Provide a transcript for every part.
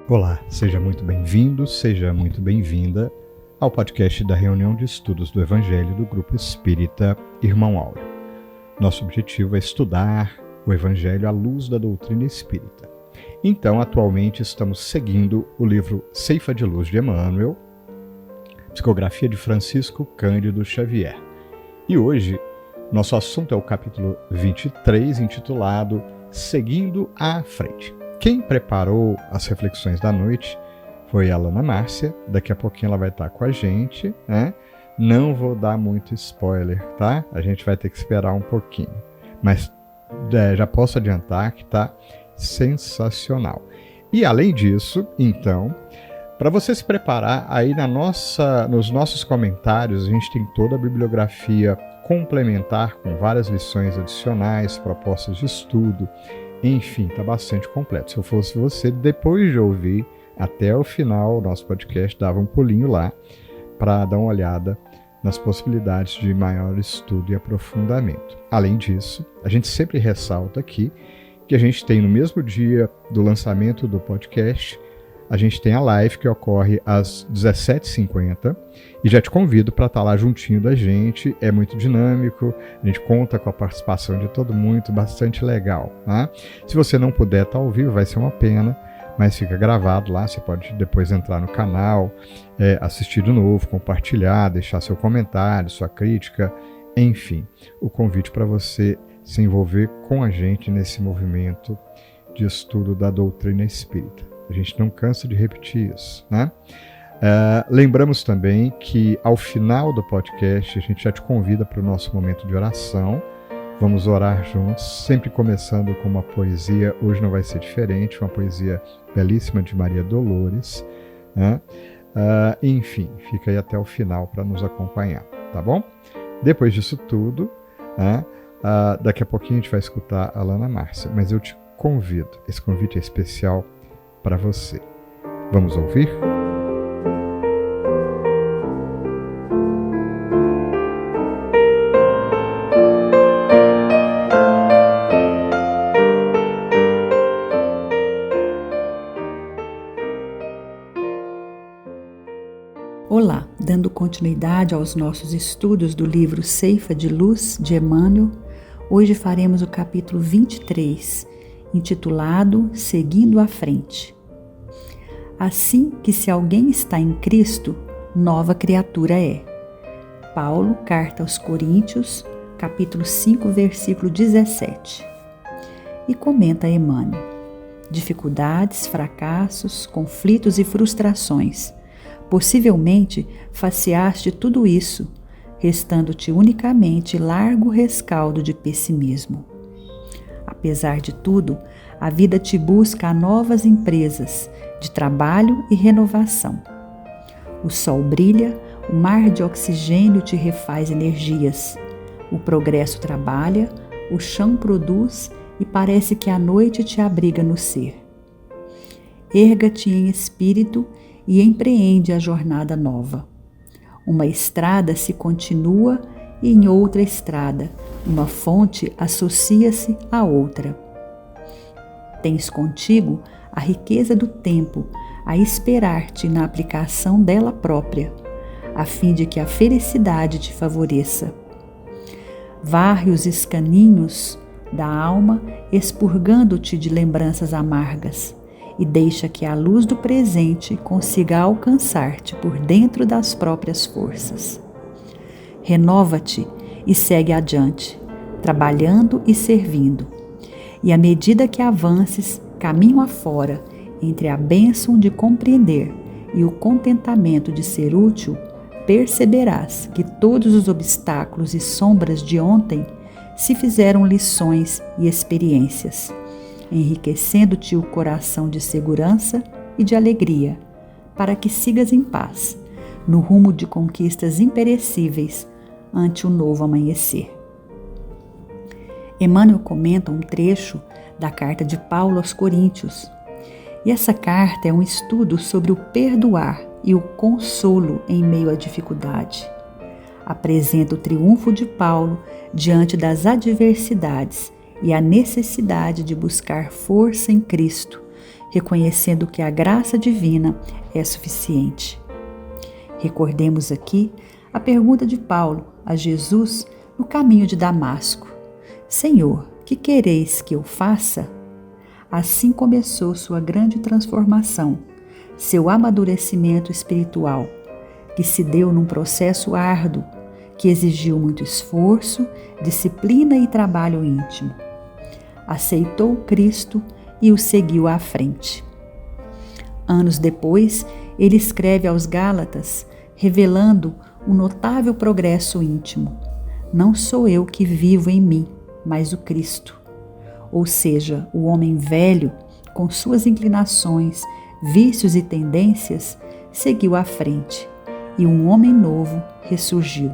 Olá, seja muito bem-vindo, seja muito bem-vinda ao podcast da reunião de estudos do Evangelho do Grupo Espírita Irmão Áureo. Nosso objetivo é estudar o Evangelho à luz da doutrina espírita. Então, atualmente estamos seguindo o livro Ceifa de Luz de Emmanuel, psicografia de Francisco Cândido Xavier. E hoje, nosso assunto é o capítulo 23, intitulado Seguindo à Frente. Quem preparou as reflexões da noite foi a Alana Márcia. Daqui a pouquinho ela vai estar com a gente, né? Não vou dar muito spoiler, tá? A gente vai ter que esperar um pouquinho. Mas já posso adiantar que está sensacional. E além disso, então, para você se preparar, aí nos nossos comentários a gente tem toda a bibliografia complementar com várias lições adicionais, propostas de estudo. Enfim, está bastante completo. Se eu fosse você, depois de ouvir até o final do nosso podcast, dava um pulinho lá para dar uma olhada nas possibilidades de maior estudo e aprofundamento. Além disso, a gente sempre ressalta aqui que a gente tem no mesmo dia do lançamento do podcast, a gente tem a live que ocorre às 17h50 e já te convido para estar lá juntinho da gente, é muito dinâmico, a gente conta com a participação de todo mundo, bastante legal, tá? Se você não puder estar ao vivo, vai ser uma pena, mas fica gravado lá, você pode depois entrar no canal, assistir de novo, compartilhar, deixar seu comentário, sua crítica, enfim, o convite para você se envolver com a gente nesse movimento de estudo da doutrina espírita. A gente não cansa de repetir isso, né? Lembramos também que ao final do podcast a gente já te convida para o nosso momento de oração. Vamos orar juntos, sempre começando com uma poesia. Hoje não vai ser diferente, uma poesia belíssima de Maria Dolores, né? Enfim, fica aí até o final para nos acompanhar, tá bom? Depois disso tudo, né? Daqui a pouquinho a gente vai escutar a Alana Márcia, mas eu te convido, esse convite é especial para você. Vamos ouvir? Olá, dando continuidade aos nossos estudos do livro Ceifa de Luz de Emmanuel, hoje faremos o capítulo 23, intitulado Seguindo à Frente. Assim que se alguém está em Cristo, nova criatura é. Paulo, carta aos Coríntios, capítulo 5, versículo 17. E comenta Emmanuel: dificuldades, fracassos, conflitos e frustrações. Possivelmente faceaste tudo isso, restando-te unicamente largo rescaldo de pessimismo. Apesar de tudo, a vida te busca a novas empresas de trabalho e renovação. O sol brilha, o mar de oxigênio te refaz energias. O progresso trabalha, o chão produz e parece que a noite te abriga no ser. Erga-te em espírito e empreende a jornada nova. Uma estrada se continua e em outra estrada, uma fonte associa-se a outra. Tens contigo a riqueza do tempo a esperar-te na aplicação dela própria, a fim de que a felicidade te favoreça. Varre os escaninhos da alma, expurgando-te de lembranças amargas, e deixa que a luz do presente consiga alcançar-te por dentro das próprias forças. Renova-te e segue adiante, trabalhando e servindo. E à medida que avances, caminho afora, entre a bênção de compreender e o contentamento de ser útil, perceberás que todos os obstáculos e sombras de ontem se fizeram lições e experiências, enriquecendo-te o coração de segurança e de alegria, para que sigas em paz, no rumo de conquistas imperecíveis ante o novo amanhecer. Emmanuel comenta um trecho da carta de Paulo aos Coríntios, e essa carta é um estudo sobre o perdoar e o consolo em meio à dificuldade. Apresenta o triunfo de Paulo diante das adversidades e a necessidade de buscar força em Cristo, reconhecendo que a graça divina é suficiente. Recordemos aqui a pergunta de Paulo a Jesus no caminho de Damasco: Senhor, que quereis que eu faça? Assim começou sua grande transformação, seu amadurecimento espiritual, que se deu num processo árduo, que exigiu muito esforço, disciplina e trabalho íntimo. Aceitou Cristo e o seguiu à frente. Anos depois, ele escreve aos Gálatas, revelando um notável progresso íntimo. Não sou eu que vivo em mim, mas o Cristo. Ou seja, o homem velho, com suas inclinações, vícios e tendências, seguiu à frente, e um homem novo ressurgiu.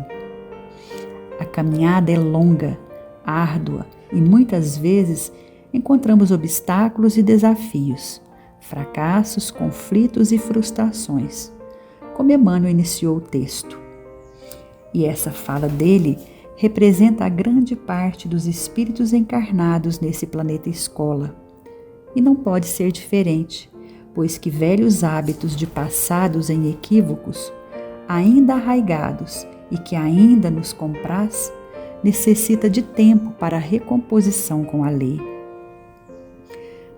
A caminhada é longa, árdua, e muitas vezes encontramos obstáculos e desafios, fracassos, conflitos e frustrações, como Emmanuel iniciou o texto. E essa fala dele representa a grande parte dos espíritos encarnados nesse planeta escola. E não pode ser diferente, pois que velhos hábitos de passados em equívocos, ainda arraigados e que ainda nos compraz, necessita de tempo para a recomposição com a lei.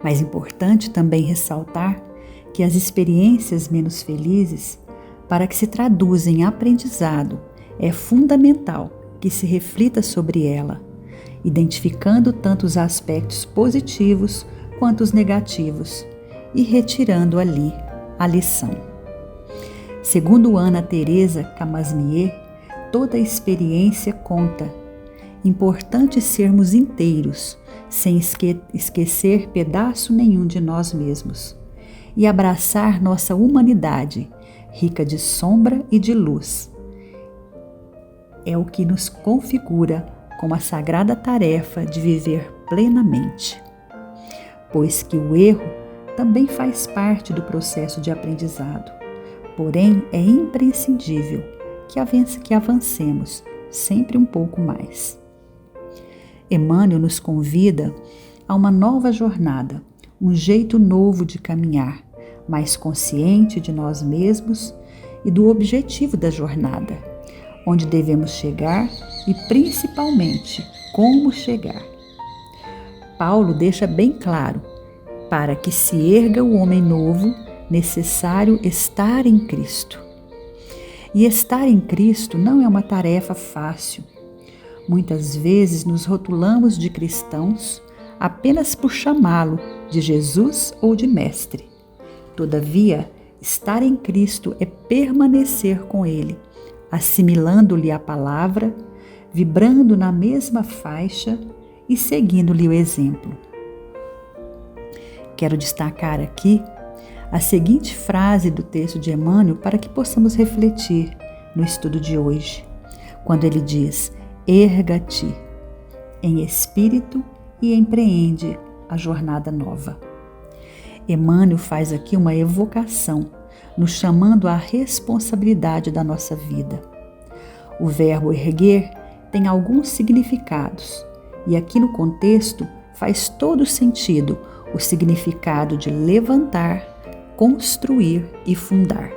Mas importante também ressaltar que as experiências menos felizes, para que se traduzam em aprendizado, é fundamental que se reflita sobre ela, identificando tanto os aspectos positivos quanto os negativos e retirando ali a lição. Segundo Ana Teresa Camasmier, toda experiência conta. Importante sermos inteiros, sem esquecer pedaço nenhum de nós mesmos, e abraçar nossa humanidade, rica de sombra e de luz. É o que nos configura com a sagrada tarefa de viver plenamente. Pois que o erro também faz parte do processo de aprendizado, porém é imprescindível que avancemos sempre um pouco mais. Emmanuel nos convida a uma nova jornada, um jeito novo de caminhar, mais consciente de nós mesmos e do objetivo da jornada, onde devemos chegar e principalmente como chegar. Paulo deixa bem claro: para que se erga o homem novo, necessário estar em Cristo. E estar em Cristo não é uma tarefa fácil. Muitas vezes nos rotulamos de cristãos apenas por chamá-lo de Jesus ou de Mestre. Todavia, estar em Cristo é permanecer com Ele, assimilando-lhe a palavra, vibrando na mesma faixa e seguindo-lhe o exemplo. Quero destacar aqui a seguinte frase do texto de Emmanuel para que possamos refletir no estudo de hoje, quando ele diz: erga-te em espírito e empreende a jornada nova. Emmanuel faz aqui uma evocação, nos chamando à responsabilidade da nossa vida. O verbo erguer tem alguns significados, e aqui no contexto faz todo sentido o significado de levantar, construir e fundar.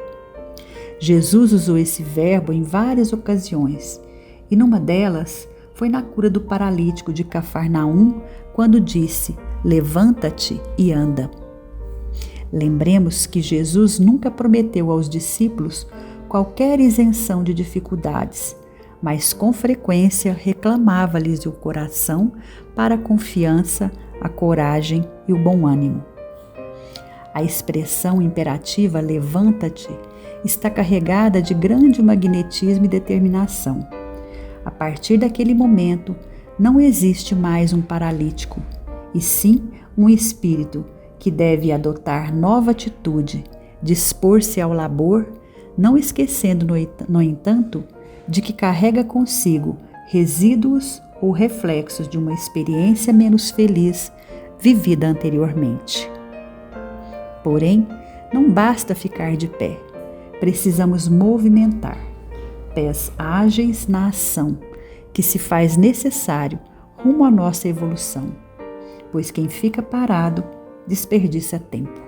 Jesus usou esse verbo em várias ocasiões, e numa delas foi na cura do paralítico de Cafarnaum, quando disse: levanta-te e anda. Lembremos que Jesus nunca prometeu aos discípulos qualquer isenção de dificuldades, mas com frequência reclamava-lhes o coração para a confiança, a coragem e o bom ânimo. A expressão imperativa levanta-te está carregada de grande magnetismo e determinação. A partir daquele momento, não existe mais um paralítico, e sim um espírito que deve adotar nova atitude, dispor-se ao labor, não esquecendo, no entanto, de que carrega consigo resíduos ou reflexos de uma experiência menos feliz vivida anteriormente. Porém, não basta ficar de pé, precisamos movimentar, pés ágeis na ação, que se faz necessário rumo à nossa evolução, pois quem fica parado desperdiça tempo.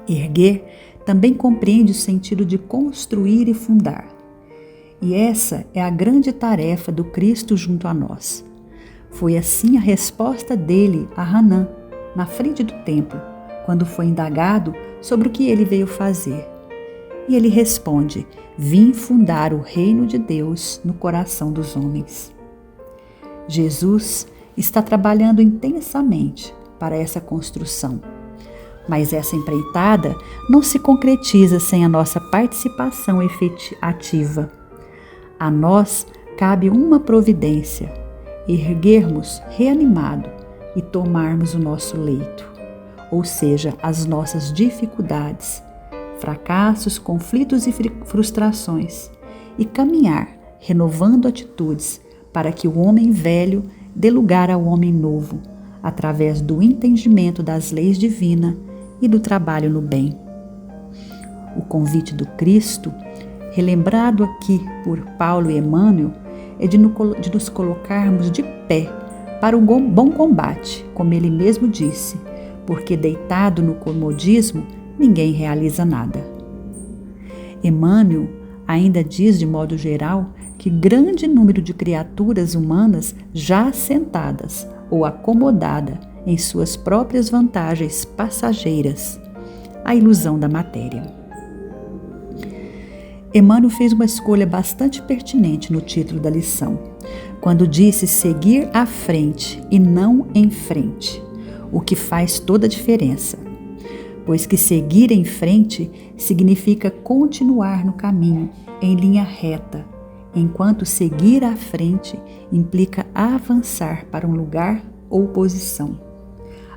Erguer também compreende o sentido de construir e fundar. E essa é a grande tarefa do Cristo junto a nós. Foi assim a resposta dele a Hanã, na frente do templo, quando foi indagado sobre o que ele veio fazer. E ele responde: vim fundar o reino de Deus no coração dos homens. Jesus está trabalhando intensamente para essa construção. Mas essa empreitada não se concretiza sem a nossa participação ativa. A nós cabe uma providência: erguermos reanimado e tomarmos o nosso leito, ou seja, as nossas dificuldades, fracassos, conflitos e frustrações, e caminhar, renovando atitudes para que o homem velho dê lugar ao homem novo, através do entendimento das leis divinas e do trabalho no bem. O convite do Cristo, relembrado aqui por Paulo e Emmanuel, é de nos colocarmos de pé para o bom combate, como ele mesmo disse, porque deitado no comodismo, ninguém realiza nada. Emmanuel ainda diz, de modo geral, que grande número de criaturas humanas já assentadas ou acomodadas em suas próprias vantagens passageiras, a ilusão da matéria. Emmanuel fez uma escolha bastante pertinente no título da lição, quando disse seguir à frente e não em frente, o que faz toda a diferença, pois que seguir em frente significa continuar no caminho em linha reta, enquanto seguir à frente implica avançar para um lugar ou posição.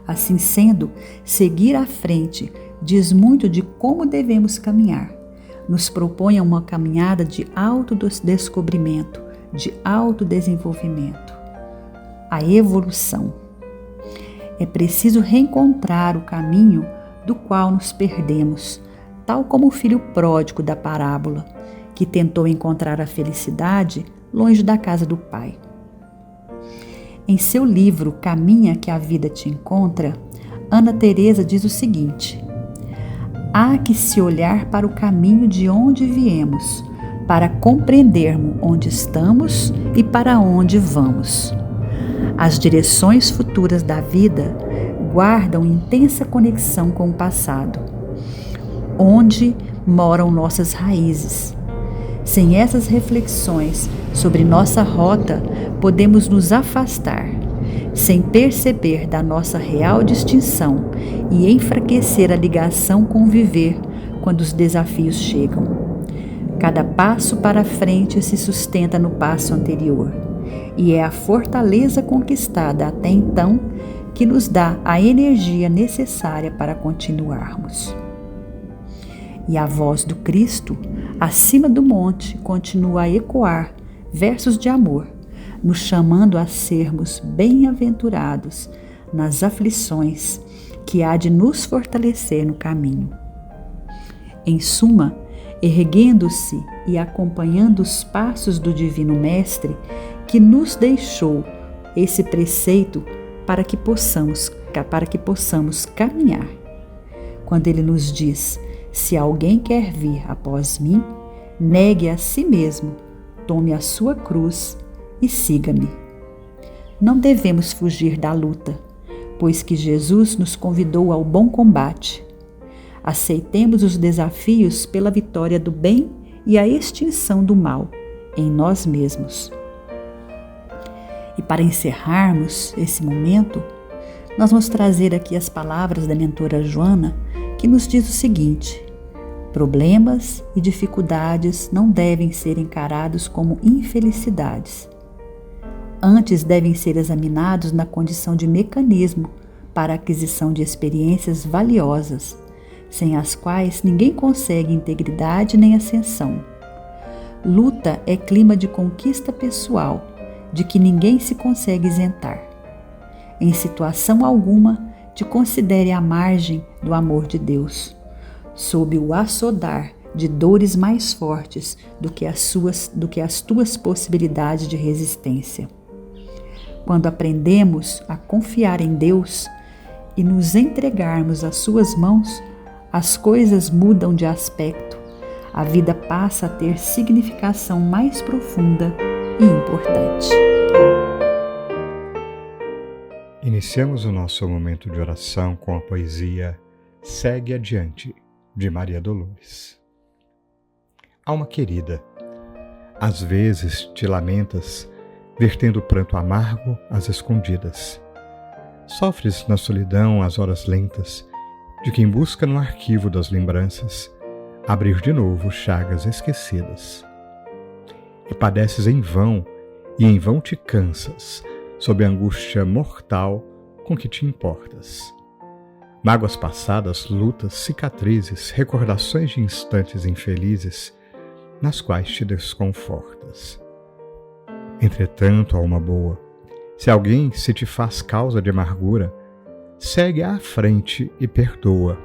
Assim sendo, seguir à frente diz muito de como devemos caminhar. Nos propõe uma caminhada de autodescobrimento, de autodesenvolvimento, a evolução. É preciso reencontrar o caminho do qual nos perdemos, tal como o filho pródigo da parábola, que tentou encontrar a felicidade longe da casa do pai. Em seu livro Caminha que a Vida Te Encontra, Ana Teresa diz o seguinte: há que se olhar para o caminho de onde viemos, para compreendermos onde estamos e para onde vamos. As direções futuras da vida guardam intensa conexão com o passado, onde moram nossas raízes. Sem essas reflexões sobre nossa rota, podemos nos afastar, sem perceber da nossa real distinção e enfraquecer a ligação com o viver quando os desafios chegam. Cada passo para frente se sustenta no passo anterior, e é a fortaleza conquistada até então que nos dá a energia necessária para continuarmos. E a voz do Cristo, acima do monte, continua a ecoar versos de amor, nos chamando a sermos bem-aventurados nas aflições que há de nos fortalecer no caminho. Em suma, erguendo-se e acompanhando os passos do Divino Mestre, que nos deixou esse preceito para que possamos caminhar. Quando ele nos diz: se alguém quer vir após mim, negue a si mesmo, tome a sua cruz e siga-me. Não devemos fugir da luta, pois que Jesus nos convidou ao bom combate. Aceitemos os desafios pela vitória do bem e a extinção do mal em nós mesmos. E para encerrarmos esse momento, nós vamos trazer aqui as palavras da mentora Joana, que nos diz o seguinte: problemas e dificuldades não devem ser encarados como infelicidades. Antes devem ser examinados na condição de mecanismo para a aquisição de experiências valiosas, sem as quais ninguém consegue integridade nem ascensão. Luta é clima de conquista pessoal, de que ninguém se consegue isentar. Em situação alguma, te considere à margem do amor de Deus, sob o açodar de dores mais fortes do que as tuas possibilidades de resistência. Quando aprendemos a confiar em Deus e nos entregarmos às suas mãos, as coisas mudam de aspecto, a vida passa a ter significação mais profunda e importante. Iniciamos o nosso momento de oração com a poesia Segue Adiante, de Maria Dolores. Alma querida, às vezes te lamentas, vertendo pranto amargo às escondidas. Sofres na solidão as horas lentas de quem busca no arquivo das lembranças abrir de novo chagas esquecidas. E padeces em vão, e em vão te cansas, sob a angústia mortal com que te importas. Mágoas passadas, lutas, cicatrizes, recordações de instantes infelizes, nas quais te desconfortas. Entretanto, alma boa, se alguém se te faz causa de amargura, segue à frente e perdoa.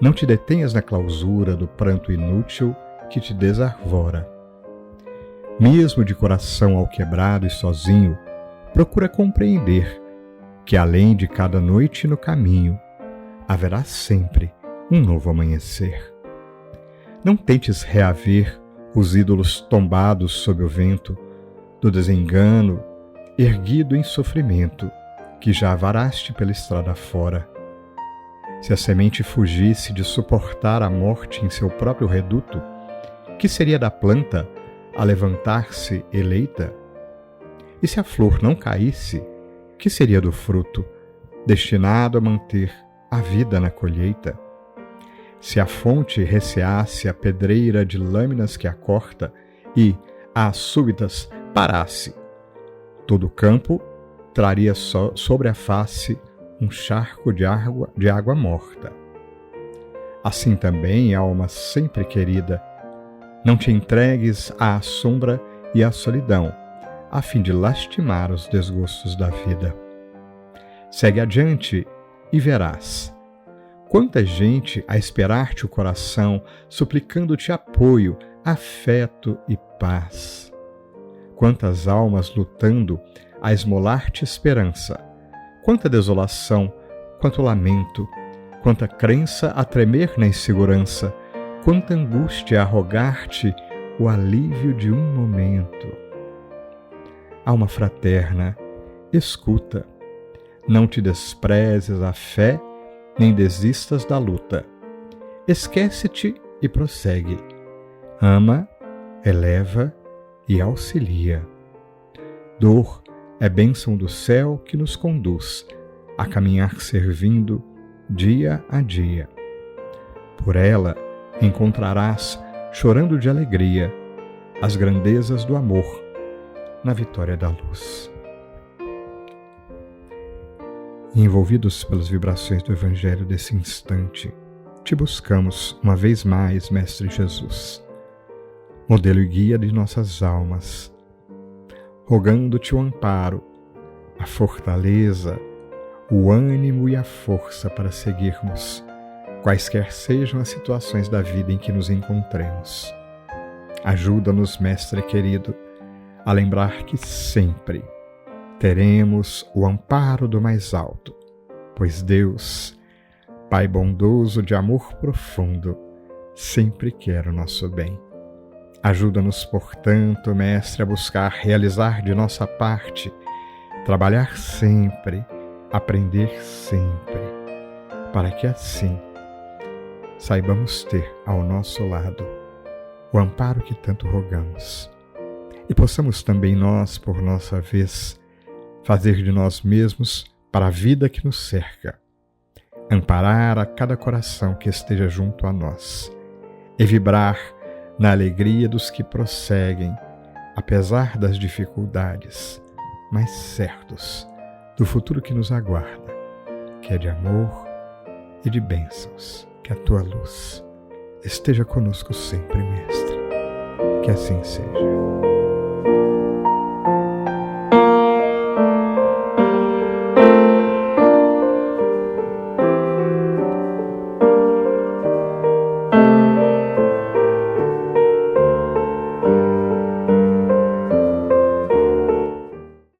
Não te detenhas na clausura do pranto inútil que te desarvora. Mesmo de coração alquebrado e sozinho, procura compreender que além de cada noite no caminho, haverá sempre um novo amanhecer. Não tentes reaver os ídolos tombados sob o vento do desengano, erguido em sofrimento, que já varaste pela estrada fora. Se a semente fugisse de suportar a morte em seu próprio reduto, que seria da planta a levantar-se eleita? E se a flor não caísse, que seria do fruto, destinado a manter a vida na colheita? Se a fonte receasse a pedreira de lâminas que a corta e, às súbitas, parasse, todo o campo traria sobre a face um charco de água morta. Assim também, alma sempre querida, não te entregues à sombra e à solidão, a fim de lastimar os desgostos da vida. Segue adiante e verás quanta gente a esperar-te o coração, suplicando-te apoio, afeto e paz. Quantas almas lutando a esmolar-te esperança, quanta desolação, quanto lamento, quanta crença a tremer na insegurança, quanta angústia a rogar-te o alívio de um momento. Alma fraterna, escuta, não te desprezes a fé, nem desistas da luta. Esquece-te e prossegue. Ama, eleva e auxilia. Dor é bênção do céu que nos conduz a caminhar servindo dia a dia. Por ela encontrarás, chorando de alegria, as grandezas do amor na vitória da luz. Envolvidos pelas vibrações do Evangelho desse instante, te buscamos uma vez mais, Mestre Jesus, modelo e guia de nossas almas, rogando-te o amparo, a fortaleza, o ânimo e a força para seguirmos, quaisquer sejam as situações da vida em que nos encontremos. Ajuda-nos, Mestre querido, a lembrar que sempre teremos o amparo do mais alto, pois Deus, Pai bondoso de amor profundo, sempre quer o nosso bem. Ajuda-nos, portanto, Mestre, a buscar realizar de nossa parte, trabalhar sempre, aprender sempre, para que assim saibamos ter ao nosso lado o amparo que tanto rogamos e possamos também nós, por nossa vez, fazer de nós mesmos para a vida que nos cerca, amparar a cada coração que esteja junto a nós e vibrar na alegria dos que prosseguem, apesar das dificuldades, mas certos do futuro que nos aguarda, que é de amor e de bênçãos. Que a tua luz esteja conosco sempre, Mestre. Que assim seja.